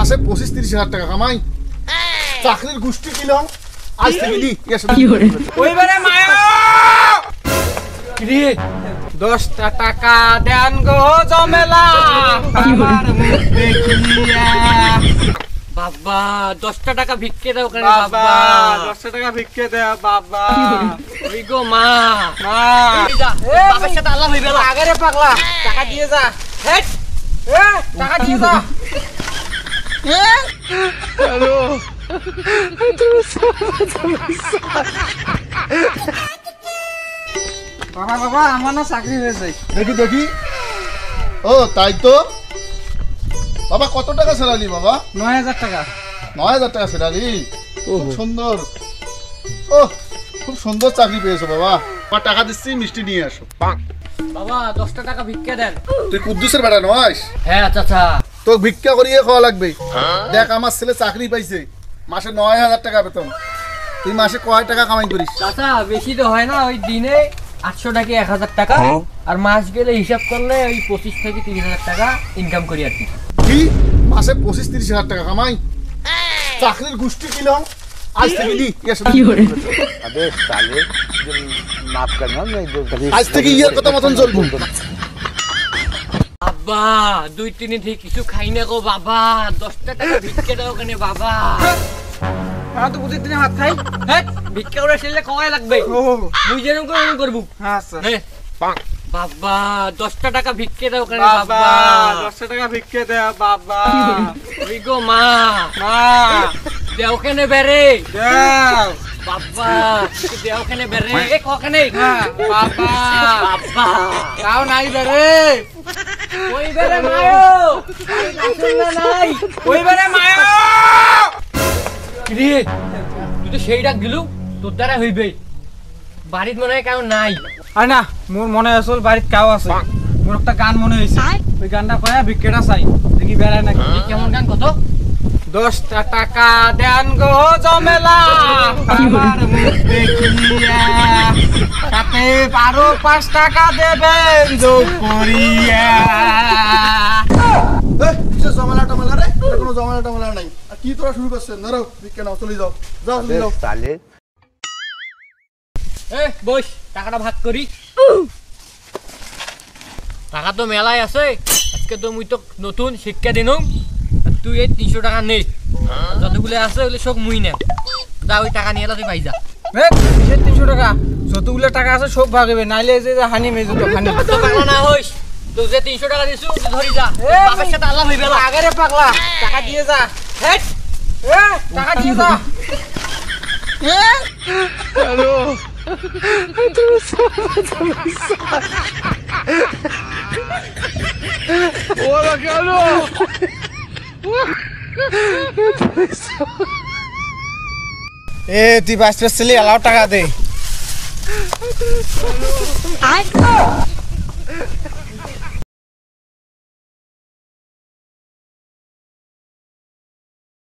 মাসে 25-30 হাজার টাকা কামাই, চাকরির গোষ্ঠী কিলাম আজ থেকে নি ওইবারে মায়া রে 10টা টাকা দেন গো জমেলা আমার মুখ দেখিয়া বাবা 10টা টাকা ভিক্ষে দাও কেন বাবা 10টা টাকা ভিক্ষে দাও বাবা ওই গো মা মা বাবার সাথে আল্লাহ হইবে না আগে রে পাগলা টাকা দিয়ে যা হেট টাকা দিয়ে যা হ্যালো বাবা বাবা আমার না চাকরি হয়েছে দেখি দেখি। ও তাই তো বাবা, কত টাকা স্যালারি বাবা? 9000 টাকা। 9000 টাকা স্যালারি, খুব সুন্দর। ও খুব সুন্দর চাকরি পেয়েছো বাবা। আমার টাকা দিচ্ছি, মিষ্টি নিয়ে আসো। বাবা 10টা টাকা ভিক্ষা দেন। তুই কুদ্দুসের বেটা নয়? হ্যাঁ চাচা। তো ভিক্ষা করিয়ে খাওয়া লাগবে। দেখ আমার ছেলে চাকরি পাইছে, মাসে 9000 টাকা বেতন। তুই মাসে কয় টাকা কামাই করিস? চাচা বেশি তো হয় না, ওই দিনে 800 টাকা 1000 টাকা, আর মাস গেলে হিসাব করলে ওই 25 থেকে 30 হাজার টাকা ইনকাম করি আর কি। কি মাসে 25-30 হাজার টাকা কামাই, চাকরির গোষ্ঠী কিলাম আজ থেকে নি अबे साले माफ करना मैं जो আজ থেকে ইয়ার কথা মতন চলবো। বাবা 2-3 দিন থেকে কিছু খাই না গো বাবা, 10টা টাকা ভিক্ষা দাও কেন বাবা? হ্যাঁ তো প্রতিদিন ভাত খাই। হ্যাঁ ভিক্ষা করে আসলে কয় লাগবে? মুই যেন করবো। হ্যাঁ স্যার। বাবা 10টা টাকা ভিক্ষা দাও কেন বাবা বাবা? 10টা টাকা ভিক্ষে দাও বাবা। ওই গো মা মা দেও কেন বেরে দাও বাবা, দেও কেন বেরে এ কখানে বাবা বাবা তাও নাই বেরে ওই বেরে মায়ো নাই ওই বেরে মায়া রে তুই তো সেই ডাক দিলু, তোর দ্বারা হইবে। বাড়ির মনে হয় কেউ নাই। আরে না, মোর মনে আসল বাড়িতে কাও আছে। মোর একটা গান মনে হইছে, ওই গানটা কয়া ভিক্ষেটা চাই, দেখি বেড়ায় নাকি। কেমন গান কত? 10টা টাকা দেন গো জমেলা আমার মুখ দেখিয়া, তাতে আরো 5 টাকা দেবেন যোগ করিয়া। জমালা টমালা রে, কোনো জমালা টমালা নাই। আর কি তোরা শুরু করছেন? ধরো ভিক্ষা নাও, চলে যাও, যাও চলে যাও। साले এ বস, টাকাটা ভাগ করি। টাকা তো মেলাই আছে, আজকে তো মুই তো নতুন শিক্ষা দিনু, তুই এই 300 টাকা নে, যতগুলো আছে ওগুলো সব মুই নেম। যা ওই টাকা নিয়ে তুই পাই যা। 300 টাকা যতগুলো টাকা আছে সব ভাগ হবে, নাইলে যে হানি মেজো তো হানি। তো পাগলা না হইস, তুই যে 300 টাকা দিছু তুই ধরি যা। বাবার সাথে আল্লাহ হইবে না আগে রে পাগলা, টাকা দিয়ে যা। হেট টাকা দিয়ে যা। Hello Hola, Carlos. তুই 22 ছেলে এলাও টাকা দে।